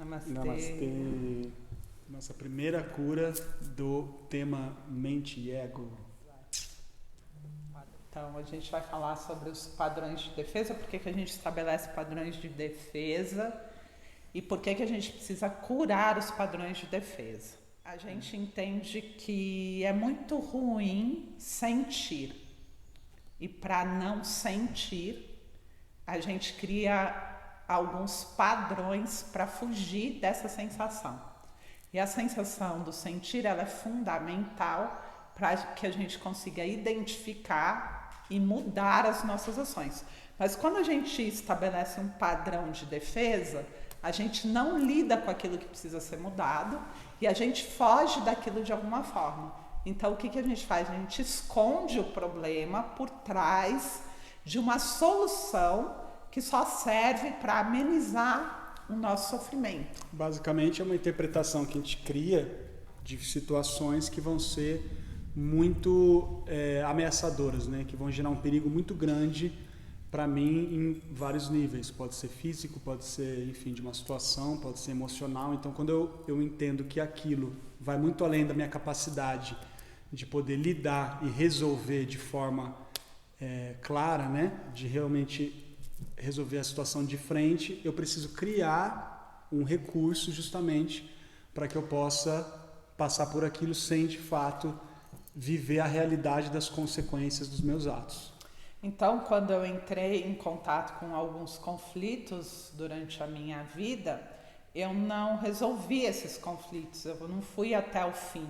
Namastê. Namastê. Nossa primeira cura do tema mente e ego. Então, a gente vai falar sobre os padrões de defesa, por que a gente estabelece padrões de defesa e por que a gente precisa curar os padrões de defesa. A gente entende que é muito ruim sentir. E para não sentir, a gente cria alguns padrões para fugir dessa sensação. E a sensação do sentir, ela é fundamental para que a gente consiga identificar e mudar as nossas ações. Mas quando a gente estabelece um padrão de defesa, a gente não lida com aquilo que precisa ser mudado e a gente foge daquilo de alguma forma. Então, o que a gente faz? A gente esconde o problema por trás de uma solução que só serve para amenizar o nosso sofrimento. Basicamente, é uma interpretação que a gente cria de situações que vão ser muito ameaçadoras, né? Que vão gerar um perigo muito grande para mim em vários níveis. Pode ser físico, pode ser, enfim, de uma situação, pode ser emocional. Então, quando eu entendo que aquilo vai muito além da minha capacidade de poder lidar e resolver de forma clara, né? De realmente resolver a situação de frente, eu preciso criar um recurso justamente para que eu possa passar por aquilo sem, de fato, viver a realidade das consequências dos meus atos. Então, quando eu entrei em contato com alguns conflitos durante a minha vida, eu não resolvi esses conflitos, eu não fui até o fim,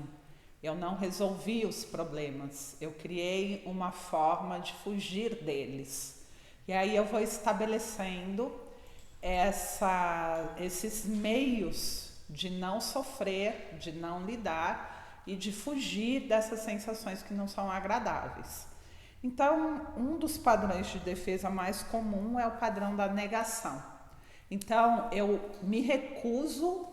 eu não resolvi os problemas, eu criei uma forma de fugir deles. E aí eu vou estabelecendo esses meios de não sofrer, de não lidar e de fugir dessas sensações que não são agradáveis. Então, um dos padrões de defesa mais comum é o padrão da negação. Então, eu me recuso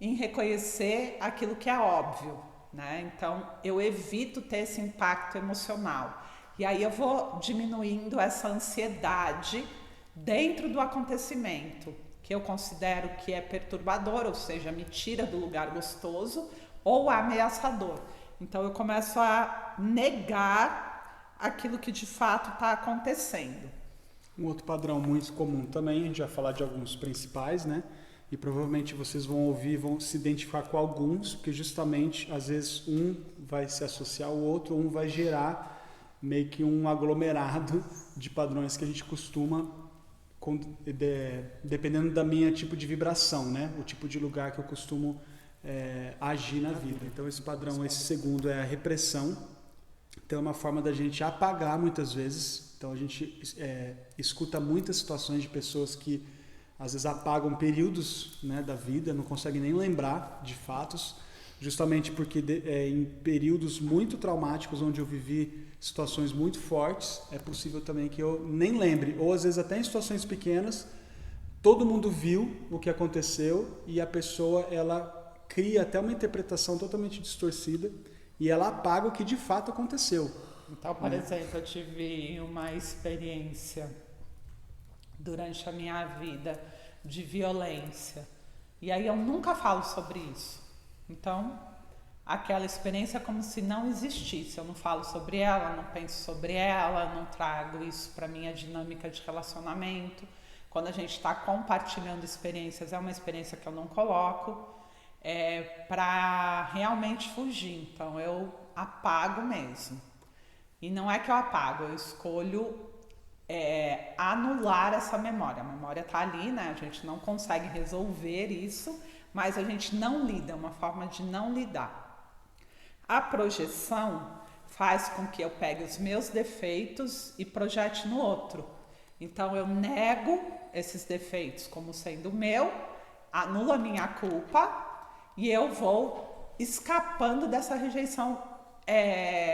em reconhecer aquilo que é óbvio, né? Então, eu evito ter esse impacto emocional. E aí eu vou diminuindo essa ansiedade dentro do acontecimento, que eu considero que é perturbador, ou seja, me tira do lugar gostoso, ou ameaçador. Então eu começo a negar aquilo que de fato está acontecendo. Um outro padrão muito comum também, a gente vai falar de alguns principais, né? E provavelmente vocês vão ouvir, vão se identificar com alguns, porque justamente às vezes um vai se associar ao outro, um vai gerar meio que um aglomerado de padrões que a gente costuma, dependendo da minha tipo de vibração, né? O tipo de lugar que eu costumo agir na vida. Então esse padrão, esse segundo é a repressão. Então é uma forma da gente apagar muitas vezes. Então a gente escuta muitas situações de pessoas que às vezes apagam períodos, né, da vida, não conseguem nem lembrar de fatos, justamente porque em períodos muito traumáticos onde eu vivi situações muito fortes, é possível também que eu nem lembre, ou às vezes até em situações pequenas, todo mundo viu o que aconteceu e a pessoa ela cria até uma interpretação totalmente distorcida e ela apaga o que de fato aconteceu. Então, por exemplo, eu tive uma experiência durante a minha vida de violência e aí eu nunca falo sobre isso. Então, aquela experiência é como se não existisse. Eu não falo sobre ela, não penso sobre ela, não trago isso para a minha dinâmica de relacionamento. Quando a gente está compartilhando experiências, é uma experiência que eu não coloco para realmente fugir. Então, eu apago mesmo. E não é que eu apago, eu escolho anular essa memória. A memória está ali, né? A gente não consegue resolver isso, mas a gente não lida, é uma forma de não lidar. A projeção faz com que eu pegue os meus defeitos e projete no outro. Então eu nego esses defeitos como sendo meu, anulo a minha culpa e eu vou escapando dessa rejeição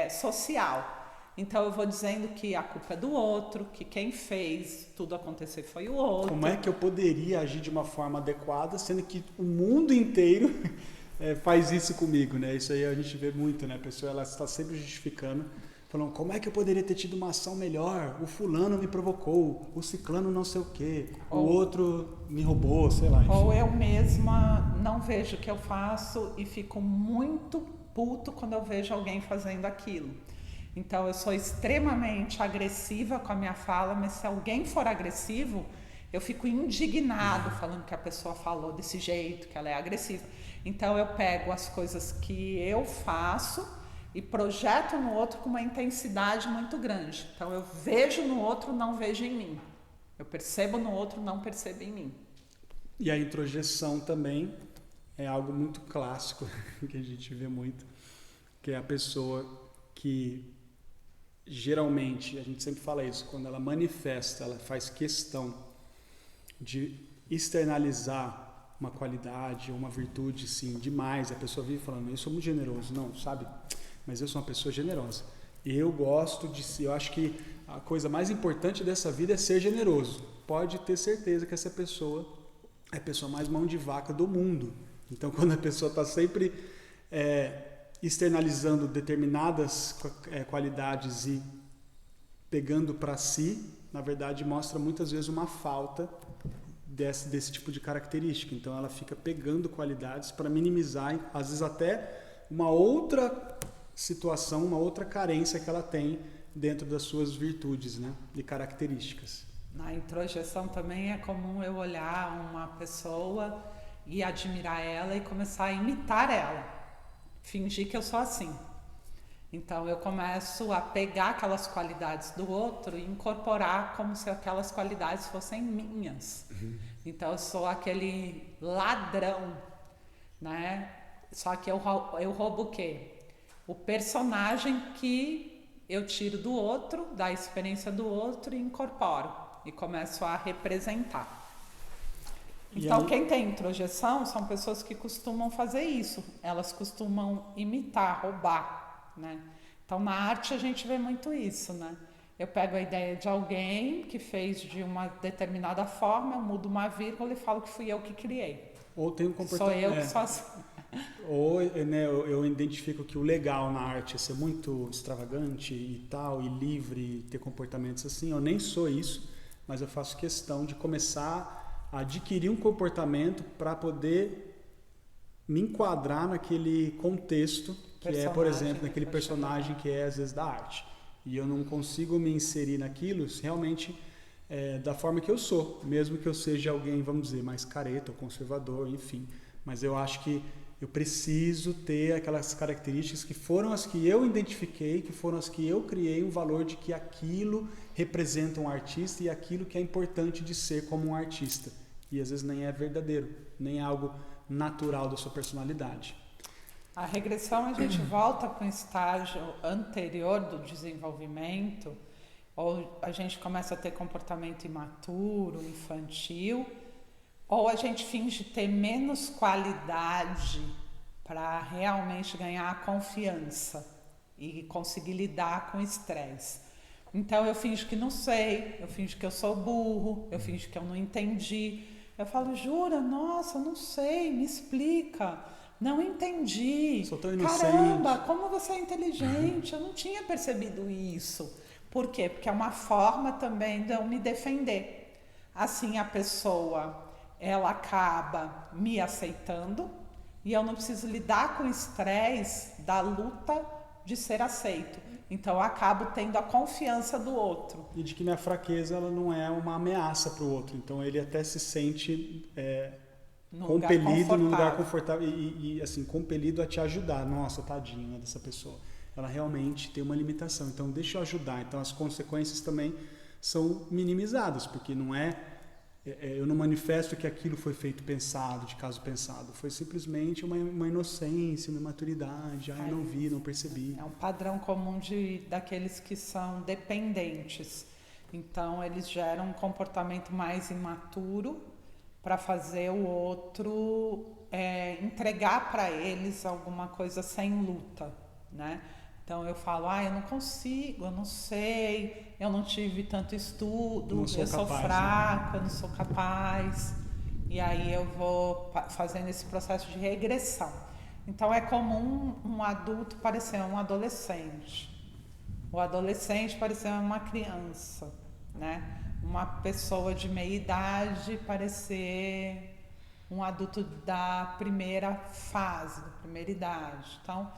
social. Então eu vou dizendo que a culpa é do outro, que quem fez tudo acontecer foi o outro. Como é que eu poderia agir de uma forma adequada, sendo que o mundo inteiro faz isso comigo, né? Isso aí a gente vê muito, né? A pessoa ela está sempre justificando, Falando, como é que eu poderia ter tido uma ação melhor? O fulano me provocou, o ciclano não sei o quê, o outro me roubou, sei lá. Enfim. Ou eu mesma não vejo o que eu faço e fico muito puto quando eu vejo alguém fazendo aquilo. Então eu sou extremamente agressiva com a minha fala, mas se alguém for agressivo, eu fico indignado falando que a pessoa falou desse jeito, que ela é agressiva. Então eu pego as coisas que eu faço e projeto no outro com uma intensidade muito grande. Então eu vejo no outro, não vejo em mim. Eu percebo no outro, não percebo em mim. E a introjeção também é algo muito clássico que a gente vê muito, que é a pessoa que geralmente, a gente sempre fala isso, quando ela manifesta, ela faz questão de externalizar uma qualidade ou uma virtude, sim, demais. A pessoa vive falando, eu sou muito generoso. Não, sabe? Mas eu sou uma pessoa generosa. Eu gosto de ser, eu acho que a coisa mais importante dessa vida é ser generoso. Pode ter certeza que essa pessoa é a pessoa mais mão de vaca do mundo. Então, quando a pessoa está sempre externalizando determinadas qualidades e pegando para si, na verdade, mostra muitas vezes uma falta desse tipo de característica. Então, ela fica pegando qualidades para minimizar, às vezes até uma outra situação, uma outra carência que ela tem dentro das suas virtudes, né, e características. Na introjeção também é comum eu olhar uma pessoa e admirar ela e começar a imitar ela, fingir que eu sou assim. Então eu começo a pegar aquelas qualidades do outro e incorporar como se aquelas qualidades fossem minhas. Então eu sou aquele ladrão, né? Só que eu roubo o quê? O personagem que eu tiro do outro, da experiência do outro e incorporo e começo a representar. Então, quem tem introjeção são pessoas que costumam fazer isso. Elas costumam imitar, roubar, né? Então, na arte a gente vê muito isso, né? Eu pego a ideia de alguém que fez de uma determinada forma, eu mudo uma vírgula e falo que fui eu que criei. Ou tem um comportamento... Sou eu que sou assim. Ou, né, eu identifico que o legal na arte é ser muito extravagante e tal, e livre, e ter comportamentos assim. Eu nem sou isso, mas eu faço questão de começar a adquirir um comportamento para poder me enquadrar naquele contexto que é, por exemplo, naquele personagem que é às vezes da arte. E eu não consigo me inserir naquilo realmente da forma que eu sou, mesmo que eu seja alguém, vamos dizer, mais careta ou conservador, enfim. Mas eu acho que eu preciso ter aquelas características que foram as que eu identifiquei, que foram as que eu criei, o valor de que aquilo representa um artista e aquilo que é importante de ser como um artista. E às vezes nem é verdadeiro, nem é algo natural da sua personalidade. A regressão a gente volta para um estágio anterior do desenvolvimento, ou a gente começa a ter comportamento imaturo, infantil, ou a gente finge ter menos qualidade para realmente ganhar a confiança e conseguir lidar com o estresse. Então eu finjo que não sei, eu finjo que eu sou burro, eu finjo que eu não entendi. Eu falo, jura? Nossa, eu não sei, me explica. Não entendi. Sou tão inocente. Caramba, como você é inteligente, eu não tinha percebido isso. Por quê? Porque é uma forma também de eu me defender. Assim a pessoa, ela acaba me aceitando e eu não preciso lidar com o estresse da luta de ser aceito. Então eu acabo tendo a confiança do outro. E de que minha fraqueza ela não é uma ameaça para o outro. Então ele até se sente compelido num lugar confortável e assim, compelido a te ajudar. Nossa, tadinho, né, dessa pessoa. Ela realmente tem uma limitação. Então deixa eu ajudar. Então as consequências também são minimizadas, porque não eu não manifesto que aquilo foi feito pensado, de caso pensado. Foi simplesmente uma inocência, uma imaturidade. Eu não vi, não percebi. É um padrão comum daqueles que são dependentes. Então, eles geram um comportamento mais imaturo para fazer o outro entregar para eles alguma coisa sem luta, né? Então eu falo, eu não consigo, eu não sei, eu não tive tanto estudo, eu sou fraca, né? Eu não sou capaz. E aí eu vou fazendo esse processo de regressão. Então é comum um adulto parecer um adolescente, O adolescente parecer uma criança, né? Uma pessoa de meia idade parecer um adulto da primeira fase, da primeira idade. Então,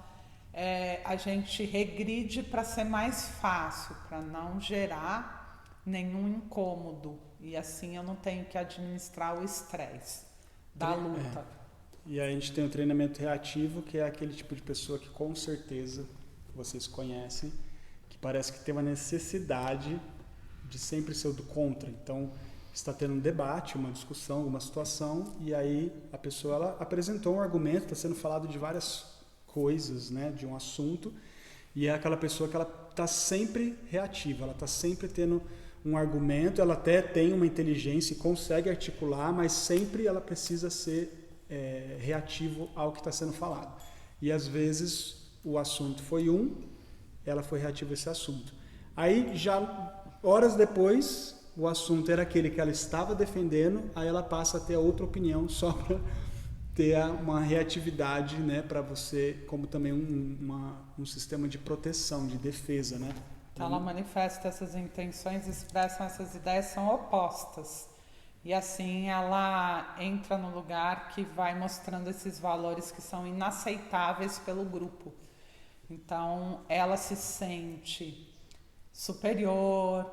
a gente regride para ser mais fácil, para não gerar nenhum incômodo. E assim eu não tenho que administrar o estresse da luta. E aí a gente tem o treinamento reativo, que é aquele tipo de pessoa que com certeza vocês conhecem, que parece que tem uma necessidade de sempre ser o do contra. Então, está tendo um debate, uma discussão, uma situação, e aí a pessoa ela apresentou um argumento, está sendo falado de várias coisas, né, de um assunto, e é aquela pessoa que ela está sempre reativa, ela está sempre tendo um argumento, ela até tem uma inteligência e consegue articular, mas sempre ela precisa ser reativo ao que está sendo falado. E às vezes o assunto foi ela foi reativa a esse assunto. Aí já horas depois o assunto era aquele que ela estava defendendo, aí ela passa a ter outra opinião só para ter uma reatividade, né, para você, como também um sistema de proteção, de defesa, né? Então ela manifesta essas intenções, expressa essas ideias, são opostas. E assim ela entra no lugar que vai mostrando esses valores que são inaceitáveis pelo grupo. Então ela se sente superior,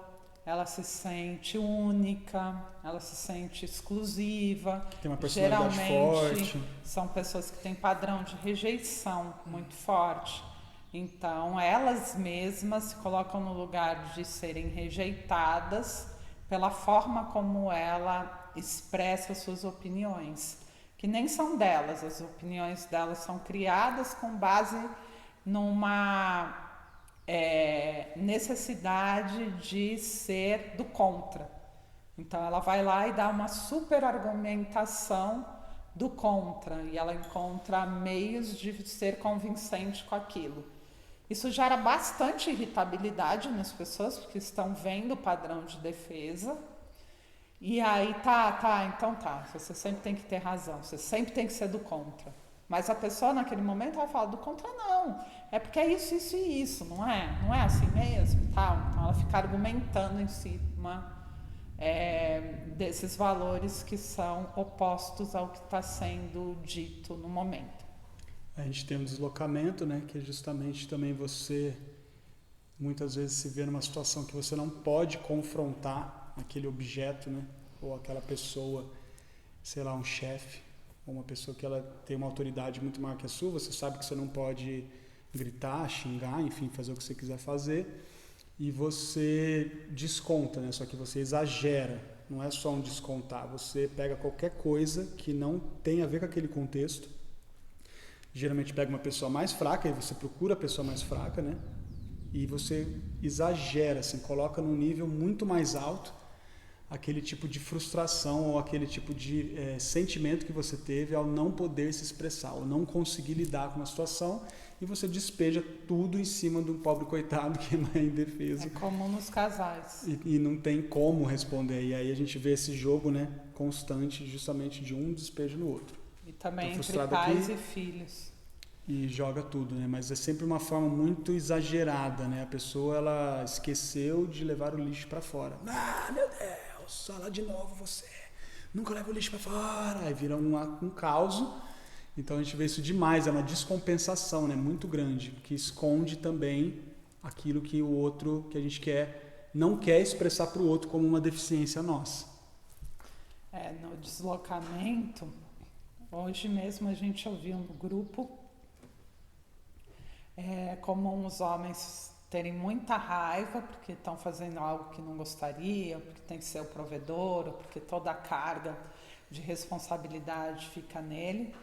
ela se sente única, ela se sente exclusiva. Tem uma personalidade forte. São pessoas que têm padrão de rejeição muito forte. Então elas mesmas se colocam no lugar de serem rejeitadas pela forma como ela expressa suas opiniões, que nem são delas, as opiniões delas são criadas com base numa necessidade de ser do contra. Então ela vai lá e dá uma super argumentação do contra, e ela encontra meios de ser convincente com aquilo. Isso gera bastante irritabilidade nas pessoas, porque estão vendo o padrão de defesa. E aí, então você sempre tem que ter razão, você sempre tem que ser do contra. Mas a pessoa naquele momento vai falar, do contra não, é porque é isso, isso e isso, não é? Não é assim mesmo? Tal. Então ela fica argumentando em cima desses valores que são opostos ao que está sendo dito no momento. A gente tem um deslocamento, né, que é justamente também você muitas vezes se vê numa situação que você não pode confrontar aquele objeto, né, ou aquela pessoa, sei lá, um chefe, ou uma pessoa que ela tem uma autoridade muito maior que a sua, você sabe que você não pode gritar, xingar, enfim, fazer o que você quiser fazer, e você desconta, né, só que você exagera, não é só um descontar, você pega qualquer coisa que não tem a ver com aquele contexto. Geralmente pega uma pessoa mais fraca, e você procura a pessoa mais fraca, né? E você exagera, assim, coloca num nível muito mais alto aquele tipo de frustração ou aquele tipo de sentimento que você teve ao não poder se expressar, ou não conseguir lidar com uma situação, e você despeja tudo em cima do pobre coitado que não é indefeso. É comum nos casais. E não tem como responder. E aí a gente vê esse jogo, né, constante, justamente de um despejo no outro. E também entre pais e filhos. E joga tudo, né? Mas é sempre uma forma muito exagerada, né? A pessoa, ela esqueceu de levar o lixo para fora. Ah, meu Deus, olha lá de novo você. Nunca leva o lixo para fora. Aí vira um caos. Então a gente vê isso demais, é uma descompensação, né? Muito grande, que esconde também aquilo que o outro, que a gente não quer expressar para o outro como uma deficiência nossa. No deslocamento, hoje mesmo a gente ouviu no grupo como os homens terem muita raiva porque estão fazendo algo que não gostariam, porque tem que ser o provedor, porque toda a carga de responsabilidade fica nele.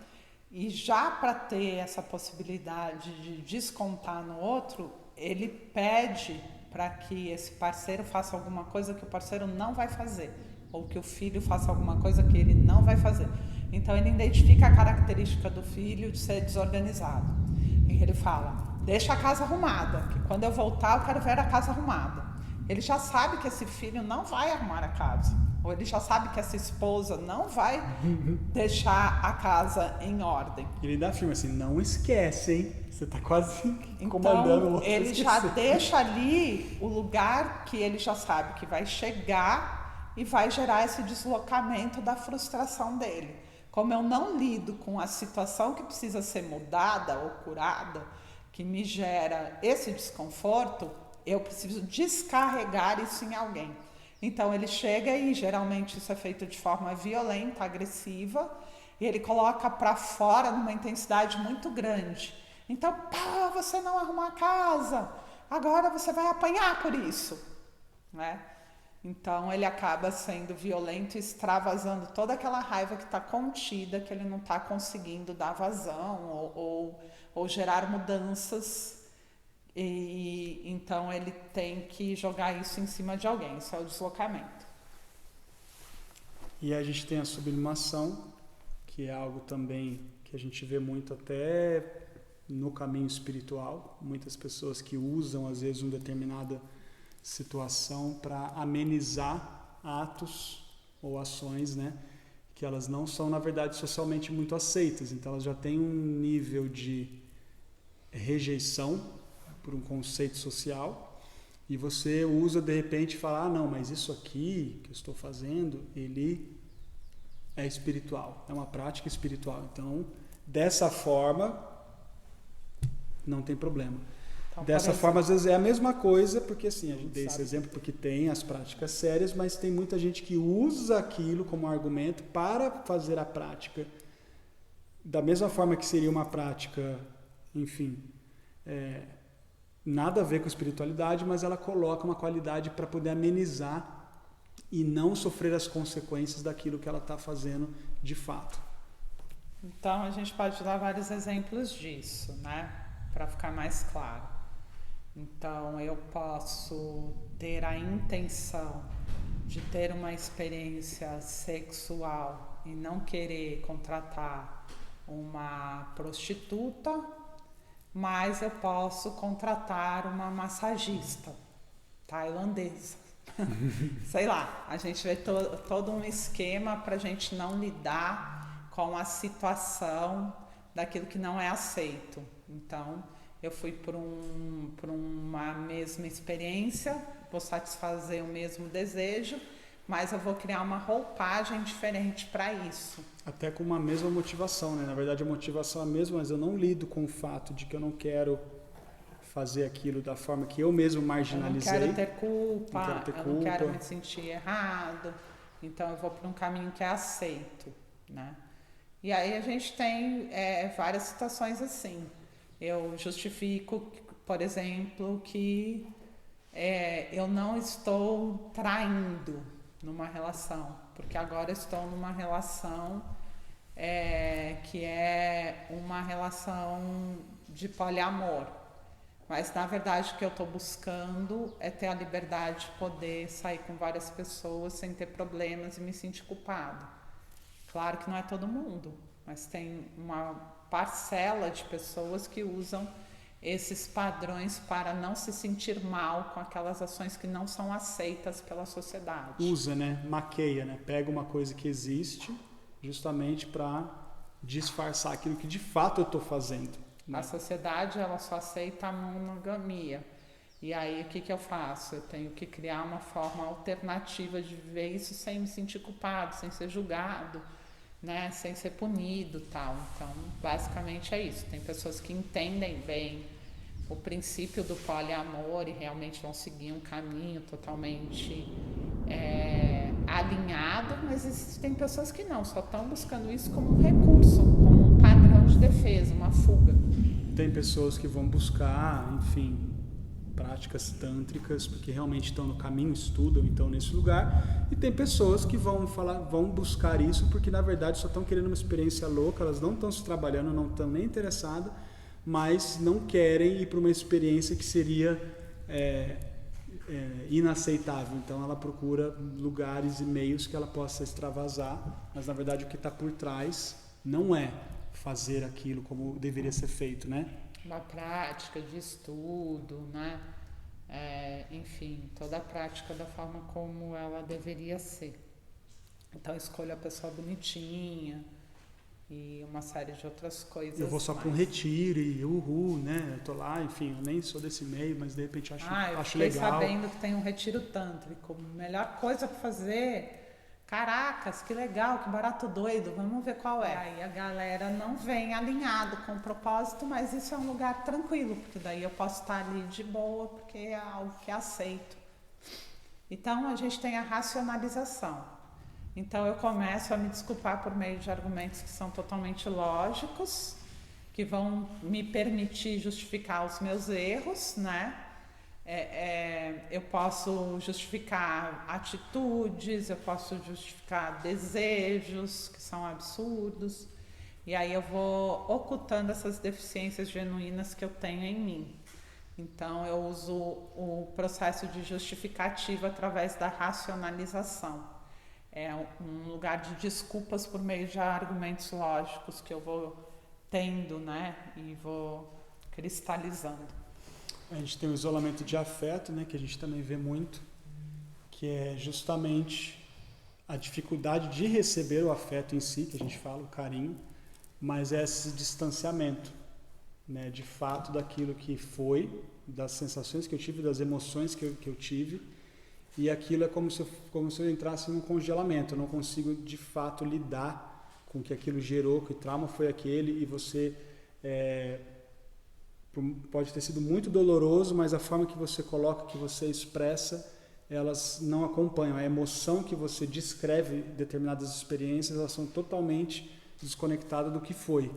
E já para ter essa possibilidade de descontar no outro, ele pede para que esse parceiro faça alguma coisa que o parceiro não vai fazer, ou que o filho faça alguma coisa que ele não vai fazer. Então ele identifica a característica do filho de ser desorganizado. E ele fala, deixa a casa arrumada, que quando eu voltar eu quero ver a casa arrumada. Ele já sabe que esse filho não vai arrumar a casa. ou ele já sabe que essa esposa não vai deixar a casa em ordem. Ele ainda afirma assim, não esquece, hein? Você tá quase comandando o outro. Ele já deixa ali o lugar que ele já sabe que vai chegar e vai gerar esse deslocamento da frustração dele. Como eu não lido com a situação que precisa ser mudada ou curada, que me gera esse desconforto, eu preciso descarregar isso em alguém. Então ele chega e geralmente isso é feito de forma violenta, agressiva, e ele coloca para fora numa intensidade muito grande. Então, pá, você não arrumou a casa, agora você vai apanhar por isso, né? Então ele acaba sendo violento e extravasando toda aquela raiva que está contida, que ele não está conseguindo dar vazão ou gerar mudanças. E então ele tem que jogar isso em cima de alguém. Isso é o deslocamento. E a gente tem a sublimação, que é algo também que a gente vê muito até no caminho espiritual. Muitas pessoas que usam às vezes uma determinada situação para amenizar atos ou ações, né, que elas não são na verdade socialmente muito aceitas. Então elas já têm um nível de rejeição por um conceito social, e você usa de repente e fala, não, mas isso aqui que eu estou fazendo, ele é espiritual, é uma prática espiritual, então dessa forma não tem problema. Então, dessa forma às vezes é a mesma coisa, porque assim, a gente deu esse exemplo porque tem as práticas sérias, mas tem muita gente que usa aquilo como argumento para fazer a prática da mesma forma que seria uma prática, enfim, nada a ver com espiritualidade, mas ela coloca uma qualidade para poder amenizar e não sofrer as consequências daquilo que ela está fazendo de fato. Então a gente pode dar vários exemplos disso, né? Para ficar mais claro. Então eu posso ter a intenção de ter uma experiência sexual e não querer contratar uma prostituta, mas eu posso contratar uma massagista tailandesa. Sei lá, a gente vê todo um esquema para a gente não lidar com a situação daquilo que não é aceito. Então, eu fui por uma mesma experiência, vou satisfazer o mesmo desejo, mas eu vou criar uma roupagem diferente para isso. Até com uma mesma motivação, né? Na verdade, a motivação é a mesma, mas eu não lido com o fato de que eu não quero fazer aquilo da forma que eu mesmo marginalizei. Eu não quero ter culpa, eu não quero me sentir errado, então eu vou para um caminho que é aceito, né? E aí a gente tem várias situações assim. Eu justifico, por exemplo, que eu não estou traindo numa relação, porque agora estou numa relação que é uma relação de poliamor. Mas, na verdade, o que eu estou buscando é ter a liberdade de poder sair com várias pessoas sem ter problemas e me sentir culpado. Claro que não é todo mundo, mas tem uma parcela de pessoas que usam esses padrões para não se sentir mal com aquelas ações que não são aceitas pela sociedade. Usa, né? Maqueia, né? Pega uma coisa que existe justamente para disfarçar aquilo que de fato eu estou fazendo. A sociedade, ela só aceita a monogamia. E aí, o que eu faço? Eu tenho que criar uma forma alternativa de viver isso sem me sentir culpado, sem ser julgado, né? Sem ser punido, tal. Então, basicamente é isso. Tem pessoas que entendem bem o princípio do poliamor e realmente vão seguir um caminho totalmente alinhado, mas existem pessoas que não, só estão buscando isso como um recurso, como um padrão de defesa, uma fuga. Tem pessoas que vão buscar, enfim, práticas tântricas, porque realmente estão no caminho, estudam, então nesse lugar, e tem pessoas que vão buscar isso porque na verdade só estão querendo uma experiência louca, elas não estão se trabalhando, não estão nem interessadas, mas não querem ir para uma experiência que seria inaceitável. Então ela procura lugares e meios que ela possa extravasar, mas na verdade o que está por trás não é fazer aquilo como deveria ser feito, né? Uma prática de estudo, né? Enfim, toda a prática da forma como ela deveria ser. Então eu escolho a pessoa bonitinha e uma série de outras coisas. Eu vou só para um retiro e né? Eu tô lá, enfim, eu nem sou desse meio, mas de repente acho legal. Eu fiquei sabendo que tem um retiro tântrico. Melhor coisa para fazer. Caracas, que legal, que barato doido, vamos ver qual é. Aí a galera não vem alinhado com o propósito, mas isso é um lugar tranquilo, porque daí eu posso estar ali de boa, porque é algo que aceito. Então a gente tem a racionalização. Então eu começo a me desculpar por meio de argumentos que são totalmente lógicos, que vão me permitir justificar os meus erros, né? Eu posso justificar atitudes, eu posso justificar desejos que são absurdos, e aí eu vou ocultando essas deficiências genuínas que eu tenho em mim. Então eu uso o processo de justificativa através da racionalização. É um lugar de desculpas por meio de argumentos lógicos que eu vou tendo, né, e vou cristalizando. A gente tem o isolamento de afeto, né, que a gente também vê muito, que é justamente a dificuldade de receber o afeto em si, que a gente fala, o carinho, mas é esse distanciamento, né, de fato daquilo que foi, das sensações que eu tive, das emoções que eu tive, e aquilo é como se eu entrasse num congelamento, eu não consigo de fato lidar com o que aquilo gerou, que trauma foi aquele, e você... pode ter sido muito doloroso, mas a forma que você coloca, que você expressa, elas não acompanham. A emoção que você descreve determinadas experiências, elas são totalmente desconectadas do que foi.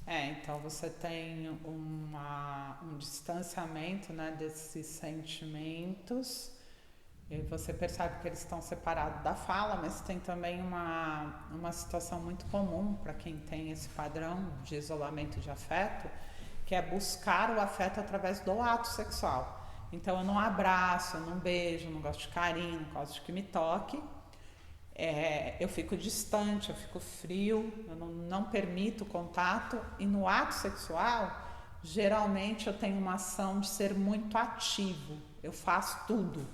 Então você tem um distanciamento, né, desses sentimentos, e você percebe que eles estão separados da fala, mas tem também uma situação muito comum para quem tem esse padrão de isolamento de afeto, que é buscar o afeto através do ato sexual. Então eu não abraço, eu não beijo, eu não gosto de carinho, não gosto de que me toque. Eu fico distante, eu fico frio, eu não permito contato. E no ato sexual, geralmente eu tenho uma ação de ser muito ativo. Eu faço tudo,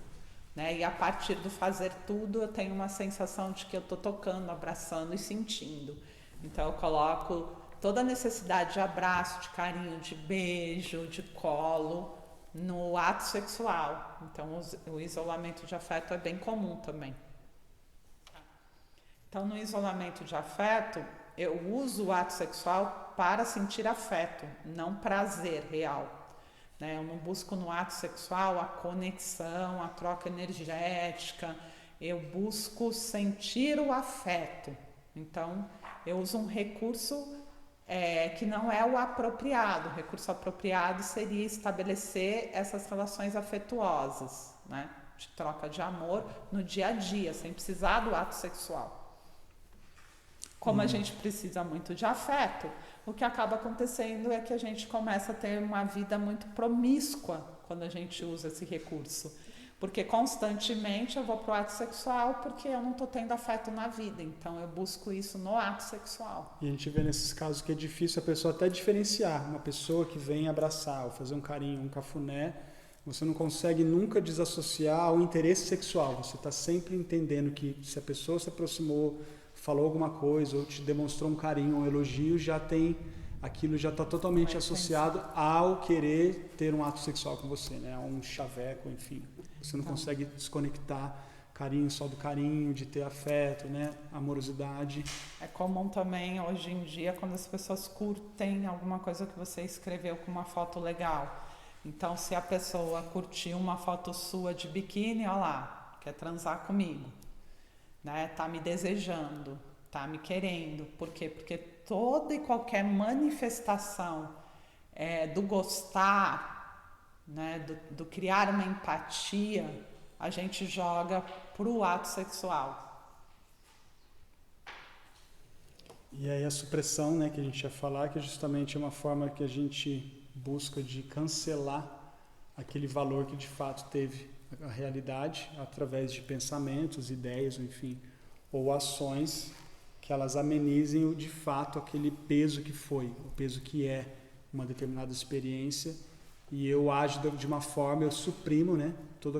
né? E a partir do fazer tudo, eu tenho uma sensação de que eu estou tocando, abraçando e sentindo. Então eu coloco toda a necessidade de abraço, de carinho, de beijo, de colo no ato sexual. Então o isolamento de afeto é bem comum também. Então no isolamento de afeto, eu uso o ato sexual para sentir afeto, não prazer real. Né? Eu não busco no ato sexual a conexão, a troca energética, eu busco sentir o afeto. Então eu uso um recurso que não é o apropriado. O recurso apropriado seria estabelecer essas relações afetuosas, né, de troca de amor no dia a dia, sem precisar do ato sexual. Como a gente precisa muito de afeto, o que acaba acontecendo é que a gente começa a ter uma vida muito promíscua quando a gente usa esse recurso. Porque constantemente eu vou pro ato sexual porque eu não estou tendo afeto na vida. Então eu busco isso no ato sexual. E a gente vê nesses casos que é difícil a pessoa até diferenciar. Uma pessoa que vem abraçar ou fazer um carinho, um cafuné, você não consegue nunca desassociar ao interesse sexual. Você está sempre entendendo que se a pessoa se aproximou, falou alguma coisa ou te demonstrou um carinho, um elogio, aquilo já está totalmente associado ao querer ter um ato sexual com você, né? Um chaveco, enfim. Você não consegue desconectar carinho só do carinho, de ter afeto, né? Amorosidade. É comum também, hoje em dia, quando as pessoas curtem alguma coisa que você escreveu com uma foto legal. Então, se a pessoa curtiu uma foto sua de biquíni, ó lá, quer transar comigo, né? Tá me desejando, tá me querendo. Por quê? Porque toda e qualquer manifestação do gostar, né, do criar uma empatia, a gente joga pro ato sexual. E aí a supressão, né, que a gente ia falar, que justamente é uma forma que a gente busca de cancelar aquele valor que de fato teve a realidade através de pensamentos, ideias, enfim, ou ações que elas amenizem de fato aquele peso que foi, o peso que é uma determinada experiência. E eu ajo de uma forma, eu suprimo, né, todo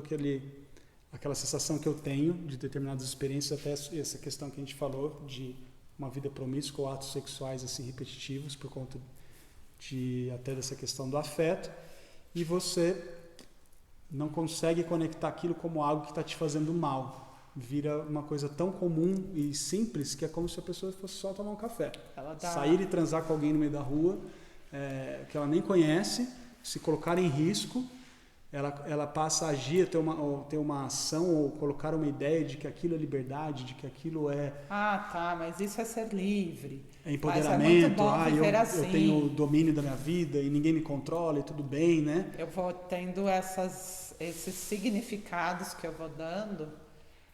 aquela sensação que eu tenho de determinadas experiências, até essa questão que a gente falou de uma vida promíscua ou atos sexuais assim repetitivos por conta até dessa questão do afeto, e você não consegue conectar aquilo como algo que está te fazendo mal. Vira uma coisa tão comum e simples que é como se a pessoa fosse só tomar um café. Sair e transar com alguém no meio da rua, que ela nem conhece, se colocar em risco, ela passa a agir, ter uma ação ou colocar uma ideia de que aquilo é liberdade, de que aquilo é... Ah, tá, mas isso é ser livre. É empoderamento, mas é muito bom viver assim. Eu tenho o domínio da minha vida e ninguém me controla e tudo bem, né? Eu vou tendo esses significados que eu vou dando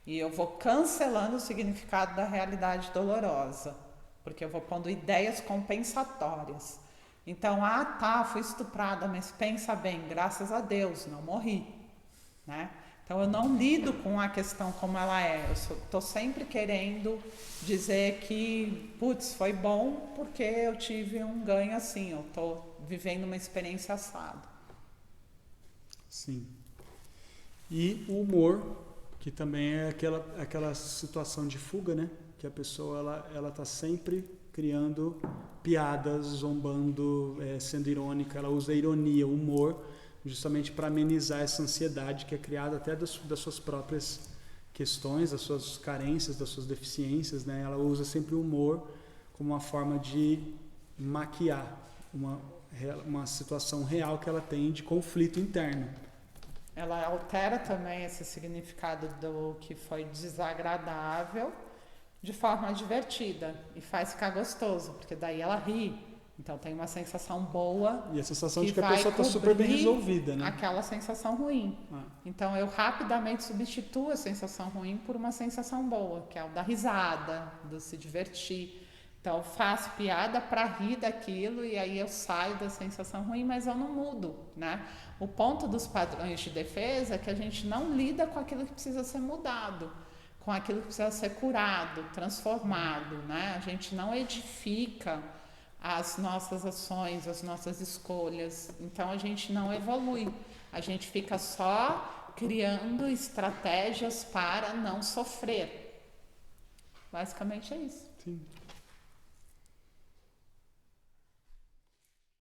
e eu vou cancelando o significado da realidade dolorosa, porque eu vou pondo ideias compensatórias. Então, fui estuprada, mas pensa bem, graças a Deus, não morri, né? Então, eu não lido com a questão como ela é. Eu estou sempre querendo dizer que, putz, foi bom porque eu tive um ganho assim, eu estou vivendo uma experiência assada. Sim. E o humor, que também é aquela situação de fuga, né? Que a pessoa ela tá sempre criando piadas, zombando, sendo irônica. Ela usa a ironia, o humor, justamente para amenizar essa ansiedade que é criada até das suas próprias questões, das suas carências, das suas deficiências, né? Ela usa sempre o humor como uma forma de maquiar uma situação real que ela tem de conflito interno. Ela altera também esse significado do que foi desagradável de forma divertida e faz ficar gostoso, porque daí ela ri. Então tem uma sensação boa. E a sensação de que a pessoa está super bem resolvida, né? Aquela sensação ruim. Então eu rapidamente substituo a sensação ruim por uma sensação boa, que é o da risada, do se divertir. Então eu faço piada para rir daquilo e aí eu saio da sensação ruim, mas eu não mudo, né? O ponto dos padrões de defesa é que a gente não lida com aquilo que precisa ser mudado, com aquilo que precisa ser curado, transformado, né? A gente não edifica as nossas ações, as nossas escolhas. Então a gente não evolui. A gente fica só criando estratégias para não sofrer. Basicamente é isso. Sim.